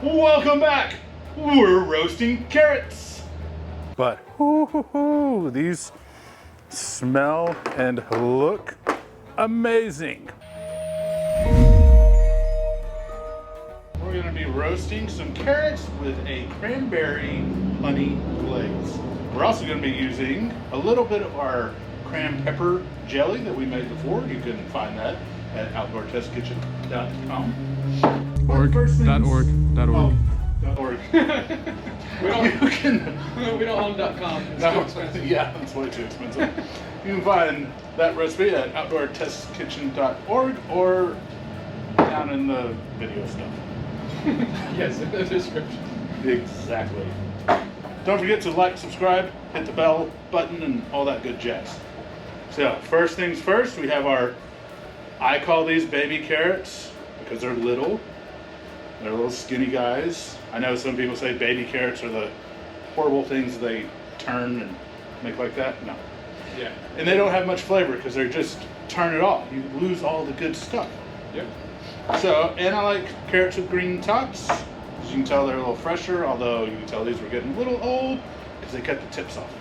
Welcome back! We're roasting carrots! But these smell and look amazing. We're going to be roasting some carrots with a cranberry honey glaze. We're also going to be using a little bit of our cran pepper jelly that we made before. You can find that at outdoortestkitchen.com. .org. We don't own .com. It's too expensive. Yeah, it's way too expensive. You can find that recipe at outdoortestkitchen.org or down in the video stuff. Yes, in the description. Exactly. Don't forget to like, subscribe, hit the bell button, and all that good jazz. So, first things first, we have I call these baby carrots because they're little. They're little skinny guys. I know some people say baby carrots are the horrible things they turn and make like that. No. Yeah. And they don't have much flavor because they're just turn it off. You lose all the good stuff. Yep. So, and I like carrots with green tops. As you can tell, they're a little fresher, although you can tell these were getting a little old because they cut the tips off,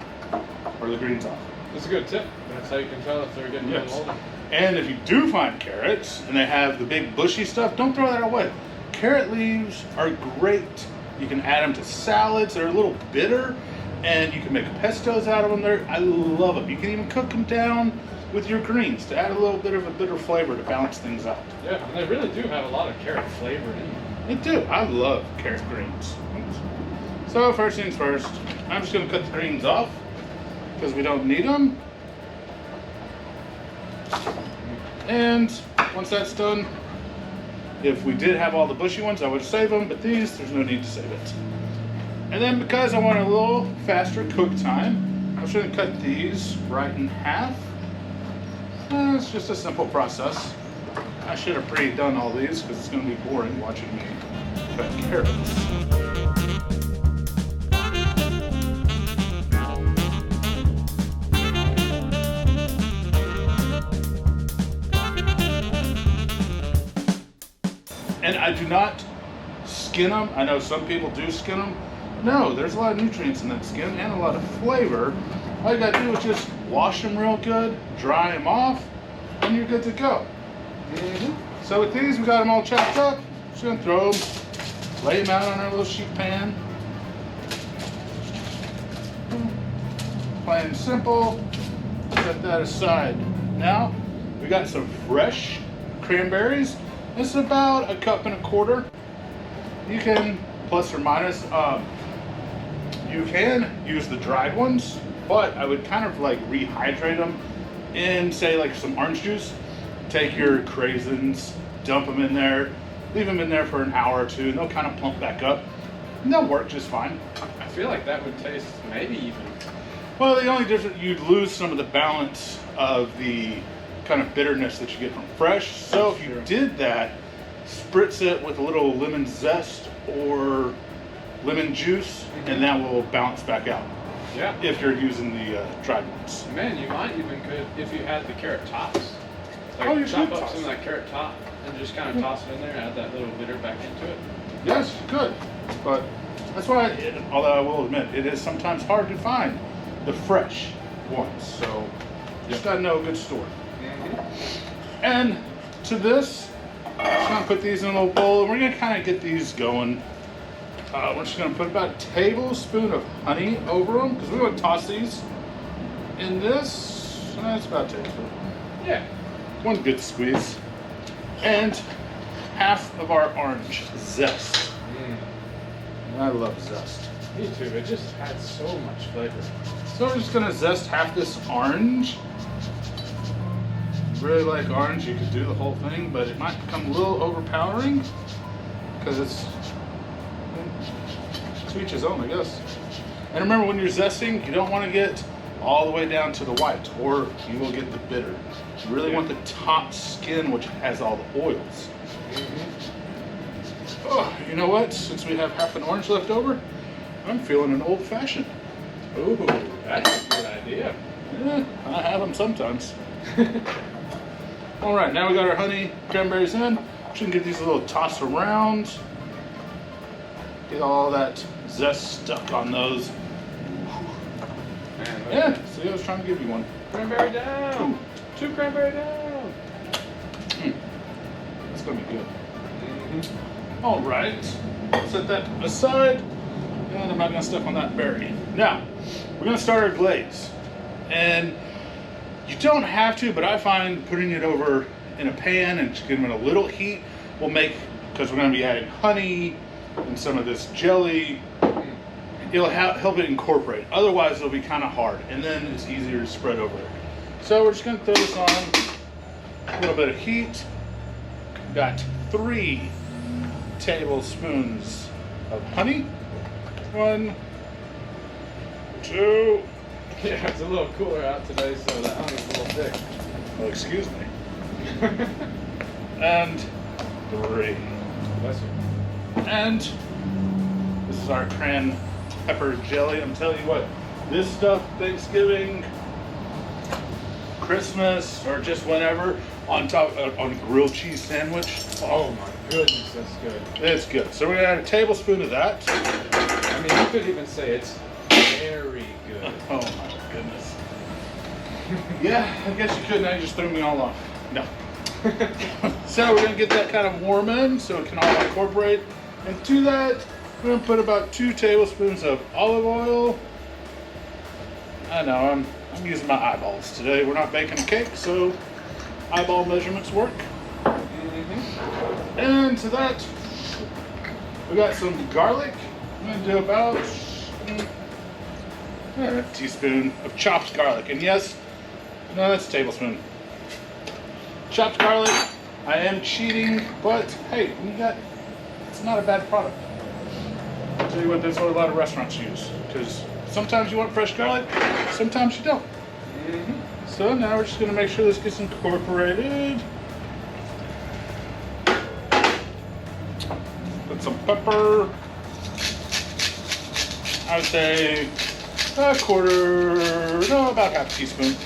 or the greens off. That's a good tip. That's how you can tell if they're getting a little older. And if you do find carrots and they have the big bushy stuff, don't throw that away. Carrot leaves are great. You can add them to salads. They're a little bitter, and you can make pestos out of them. I love them. You can even cook them down with your greens to add a little bit of a bitter flavor to balance things out. Yeah, and they really do have a lot of carrot flavor in them. They do. I love carrot greens. So first things first, I'm just going to cut the greens off because we don't need them. And once that's done, if we did have all the bushy ones, I would save them, but these, there's no need to save it. And then because I want a little faster cook time, I'm just going to cut these right in half. It's just a simple process. I should have pre-done all these because it's going to be boring watching me cut carrots. And I do not skin them. I know some people do skin them. No, there's a lot of nutrients in that skin and a lot of flavor. All you gotta do is just wash them real good, dry them off, and you're good to go. So with these, we got them all chopped up. Just gonna throw them, lay them out on our little sheet pan. Plain and simple. Set that aside. Now, we got some fresh cranberries. It's about 1.25 cups. You can, plus or minus, you can use the dried ones, but I would kind of like rehydrate them in, say, like some orange juice. Take your craisins, dump them in there, leave them in there for an hour or two, and they'll kind of plump back up. And they'll work just fine. I feel like that would taste maybe even. Well, the only difference, you'd lose some of the balance of the kind of bitterness that you get from fresh. So if you did that, spritz it with a little lemon zest or lemon juice, and that will bounce back out. Yeah. If you're using the dried ones. Man, you might even could, if you had the carrot tops. Like You chop could up toss some of that carrot top and just kind of toss it in there and add that little bitter back into it. Yes, you could. But that's why, although I will admit, it is sometimes hard to find the fresh ones. So you just gotta know a good store. And to this, I'm just gonna put these in a little bowl, and we're gonna kind of get these going. We're just gonna put about a tablespoon of honey over them because we want to toss these in this. That's about a tablespoon. Yeah. One good squeeze. And half of our orange zest. I love zest. Me too. It just adds so much flavor. So we're just gonna zest half this orange. Really like orange, you could do the whole thing, but it might become a little overpowering because it's to each his own, I guess. And remember, when you're zesting, you don't want to get all the way down to the white, or you will get the bitter. You really want the top skin, which has all the oils. Oh, you know what? Since we have half an orange left over, I'm feeling an old-fashioned. Ooh, that's a good idea. Yeah, I have them sometimes. All right, now we got our honey cranberries in. Just gonna get these a little toss around. Get all that zest stuck on those. Man, Yeah, see, I was trying to give you one. Cranberry down. Two cranberry down. That's gonna be good. All right, set that aside. And I'm not gonna step on that berry. Now, we're gonna start our glaze. And you don't have to, but I find putting it over in a pan and just giving it a little heat will make, because we're gonna be adding honey and some of this jelly, it'll help it incorporate. Otherwise, it'll be kind of hard, and then it's easier to spread over it. So we're just gonna throw this on a little bit of heat. Got 3 tablespoons of honey. 1, 2. Yeah, it's a little cooler out today, so that honey's a little thick. Oh, excuse me. And 3. Bless you. And this is our cran pepper jelly. I'm telling you what, this stuff, Thanksgiving, Christmas, or just whenever, on top on a grilled cheese sandwich. Oh my goodness, that's good. It's good. So we're gonna add a tablespoon of that. I mean, you could even say it's very good. Oh my goodness. Yeah, I guess you could. Now you just threw me all off. No. So we're gonna get that kind of warm in so it can all incorporate. And to that, we're gonna put about 2 tablespoons of olive oil. I know, I'm using my eyeballs today. We're not baking a cake, so eyeball measurements work. And to that, we got some garlic. I'm gonna do about a teaspoon of chopped garlic. And yes, no, that's a tablespoon. Chopped garlic. I am cheating, but hey, it's not a bad product. I'll tell you what, that's what a lot of restaurants use. Because sometimes you want fresh garlic, sometimes you don't. So now we're just gonna make sure this gets incorporated. Put some pepper. I would say about half a teaspoon.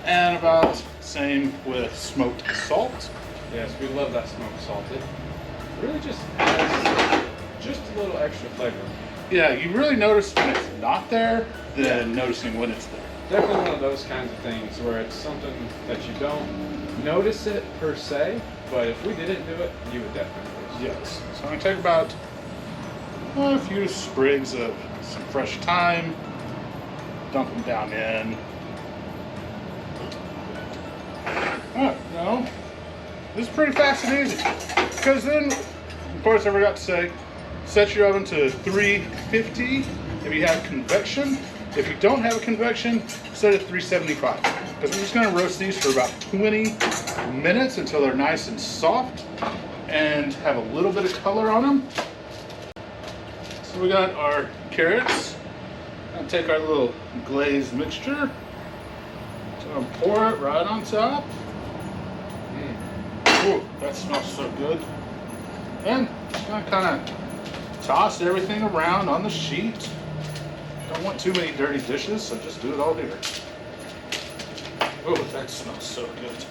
And about same with smoked salt. Yes, we love that smoked salt. It really just adds just a little extra flavor. Yeah, you really notice when it's not there than noticing when it's there. Definitely one of those kinds of things where it's something that you don't notice it per se, but if we didn't do it, you would definitely notice it. Yes. So I'm going to take about a few sprigs of some fresh thyme, dump them down in. No, this is pretty fast and easy. Because then, of course, I forgot to say, set your oven to 350 if you have convection. If you don't have a convection, set it at 375. Because we're just going to roast these for about 20 minutes until they're nice and soft and have a little bit of color on them. So we got our carrots. I'm going to take our little glazed mixture. So I'm going to pour it right on top. Ooh, that smells so good. And just going to kind of toss everything around on the sheet. Don't want too many dirty dishes, so just do it all here. Oh, that smells so good.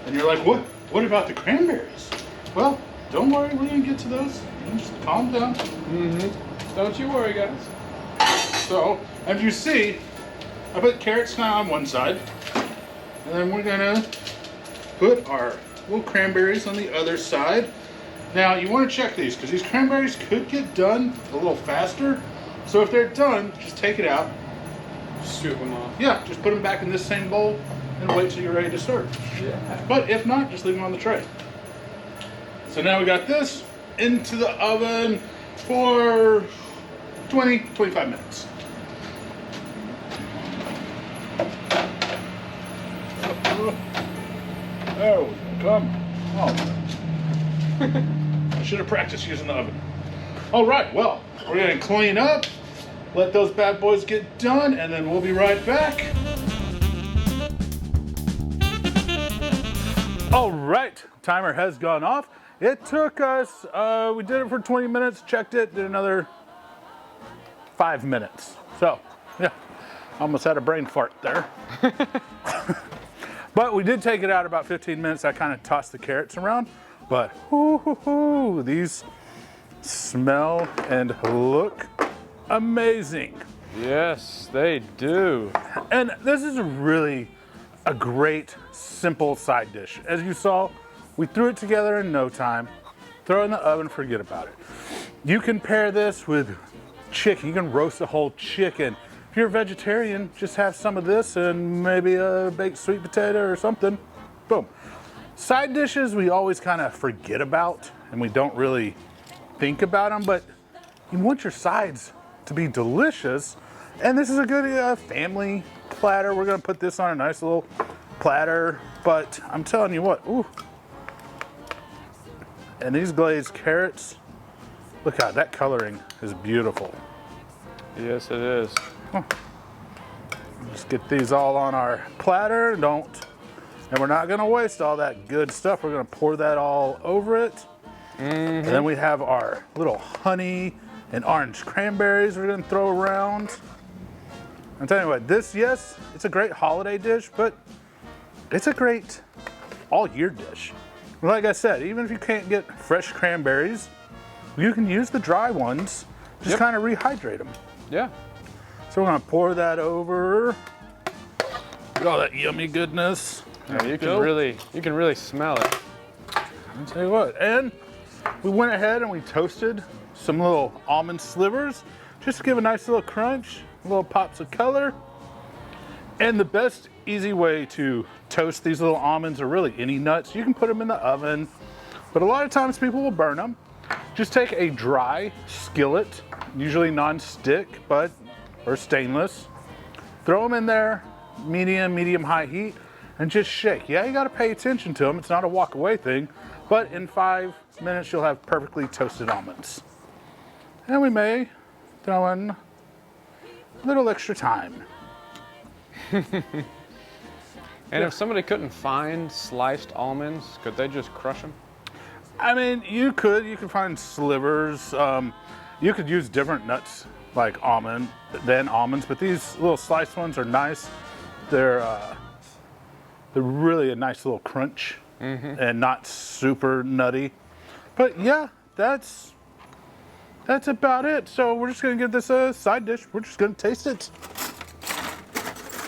And you're like, what about the cranberries? Well, don't worry, we're going to get to those. Just calm down. Don't you worry, guys. So, as you see, I put carrots kind of on one side. And then we're going to put our little cranberries on the other side. Now, you want to check these because these cranberries could get done a little faster. So if they're done, just take it out. Scoop them off. Yeah, just put them back in this same bowl and wait till you're ready to serve. Yeah. But if not, just leave them on the tray. So now we got this into the oven for 20-25 minutes. There we come. Oh. I should have practiced using the oven. All right, well, we're going to clean up, let those bad boys get done, and then we'll be right back. All right, timer has gone off. It took us, we did it for 20 minutes, checked it, did another 5 minutes. So, yeah, almost had a brain fart there. But we did take it out about 15 minutes. I kind of tossed the carrots around. but these smell and look amazing. Yes, they do. And this is really a great, simple side dish. As you saw, we threw it together in no time. Throw it in the oven, forget about it. You can pair this with chicken. You can roast a whole chicken. If you're a vegetarian, just have some of this and maybe a baked sweet potato or something. Boom. Side dishes we always kind of forget about and we don't really think about them, but you want your sides to be delicious. And this is a good family platter. We're gonna put this on a nice little platter, but I'm telling you what, ooh. And these glazed carrots, look how that coloring is beautiful. Yes, it is. Just get these all on our platter, and we're not gonna waste all that good stuff. We're gonna pour that all over it. And then we have our little honey and orange cranberries we're gonna throw around. I'm telling you what, this, yes, it's a great holiday dish, but it's a great all year dish. Like I said, even if you can't get fresh cranberries, you can use the dry ones, just kind of rehydrate them. Yeah. So we're gonna pour that over. Look at all that yummy goodness. Yeah, you can really smell it. I'll tell you what, and we went ahead and we toasted some little almond slivers, just to give a nice little crunch, little pops of color. And the best easy way to toast these little almonds, or really any nuts, you can put them in the oven, but a lot of times people will burn them. Just take a dry skillet, usually non-stick, or stainless, throw them in there, medium high heat, and just shake. Yeah, you gotta pay attention to them. It's not a walk away thing, but in 5 minutes you'll have perfectly toasted almonds. And we may throw in a little extra thyme. And if somebody couldn't find sliced almonds, could they just crush them? I mean, you could find slivers. You could use different nuts like almonds, but these little sliced ones are nice. They're really a nice little crunch and not super nutty. But yeah, that's about it. So we're just gonna give this a side dish. We're just gonna taste it.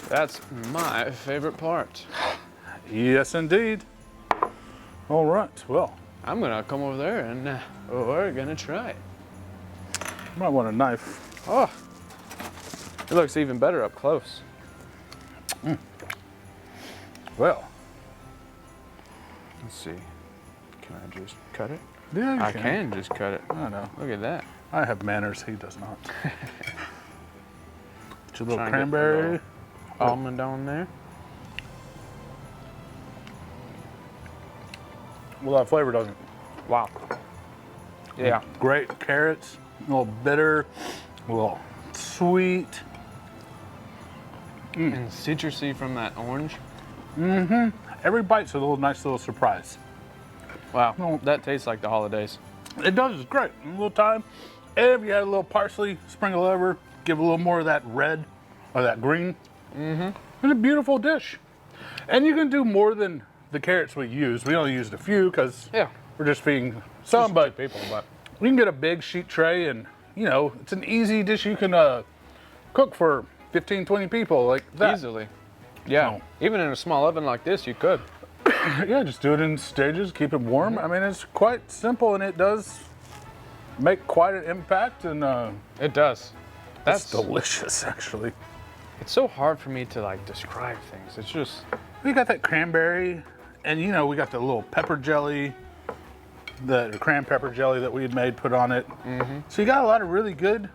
That's my favorite part. Yes, indeed. All right, well. I'm gonna come over there and we're gonna try it. You might want a knife. Oh, it looks even better up close. Well. Let's see. Can I just cut it? Yeah, you I can just cut it. I know. Look at that. I have manners, he does not. It's a little Trying to get cranberry. a little almond on there. Well, that flavor doesn't. Wow. Yeah. Great carrots, a little bitter, a little sweet. And citrusy from that orange. Every bite's a nice little surprise. Wow, No. that tastes like the holidays. It does, it's great. A little thyme. And if you add a little parsley, sprinkle over, give a little more of that red or that green. It's a beautiful dish. And you can do more than the carrots we used. We only used a few because we're just feeding some, but people, but we can get a big sheet tray and, it's an easy dish you can cook for 15, 20 people like that. easily. Yeah, No. even in a small oven like this, you could. Yeah, just do it in stages, keep it warm. I mean, it's quite simple and it does make quite an impact, and It does. that's delicious, actually. It's so hard for me to describe things. It's just We got that cranberry, and we got the little pepper jelly, the cran pepper jelly that we had made, put on it. So you got a lot of really good,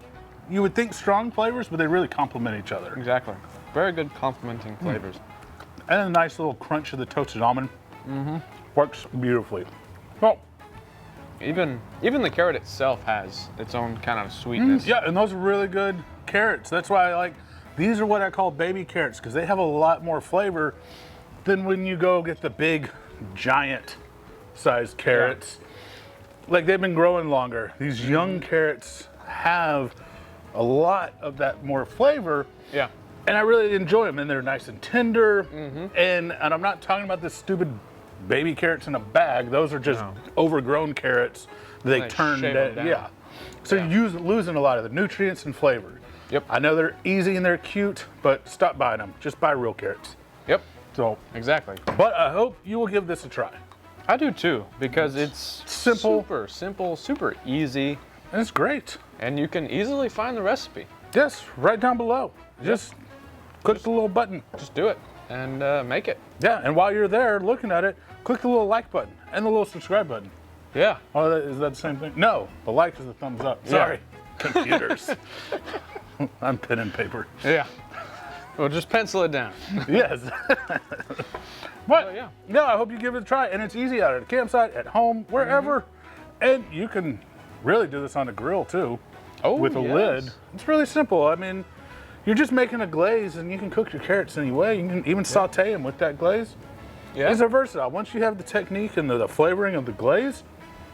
you would think strong flavors, but they really complement each other. exactly very good complementing flavors. And a nice little crunch of the toasted almond. Works beautifully. Well, Even the carrot itself has its own kind of sweetness. yeah, and those are really good carrots. That's why I like, these are what I call baby carrots, because they have a lot more flavor than when you go get the big, giant sized carrots. Like, they've been growing longer. These young carrots have a lot of that more flavor. Yeah. And I really enjoy them, and they're nice and tender. And I'm not talking about this stupid baby carrots in a bag. Those are just overgrown carrots. They turned shave them down. yeah. So you're losing a lot of the nutrients and flavor. Yep. I know they're easy and they're cute, but stop buying them. Just buy real carrots. Yep. So Exactly. but I hope you will give this a try. I do too, because it's Simple. super simple, super easy, And it's great. and you can easily find the recipe. Yes, right down below. Just click the little button. Just do it and make it. Yeah, and while you're there looking at it, click the little like button and the little subscribe button. Yeah. Oh, is that the same thing? No, the like is the thumbs up. Sorry, computers. I'm pen and paper. Yeah. Well, just pencil it down. Yes. But yeah. yeah, I hope you give it a try. And it's easy out at a campsite, at home, wherever. And you can really do this on a grill too. Oh, with a lid. It's really simple. I mean, you're just making a glaze and you can cook your carrots any way. You can even saute them with that glaze. Yeah. These are versatile. Once you have the technique and the flavoring of the glaze,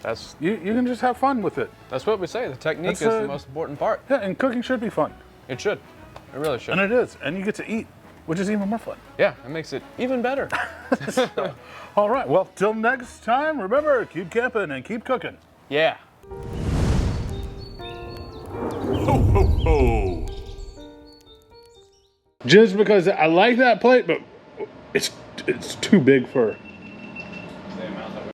That's you can just have fun with it. what we say. The technique That's, is the most important part. Yeah, and cooking should be fun. It should. It really should. And it is. And you get to eat, which is even more fun. Yeah, it makes it even better. All right, well, till next time, remember, keep camping and keep cooking. Yeah. Ho, ho, ho. Just because I like that plate, but it's too big for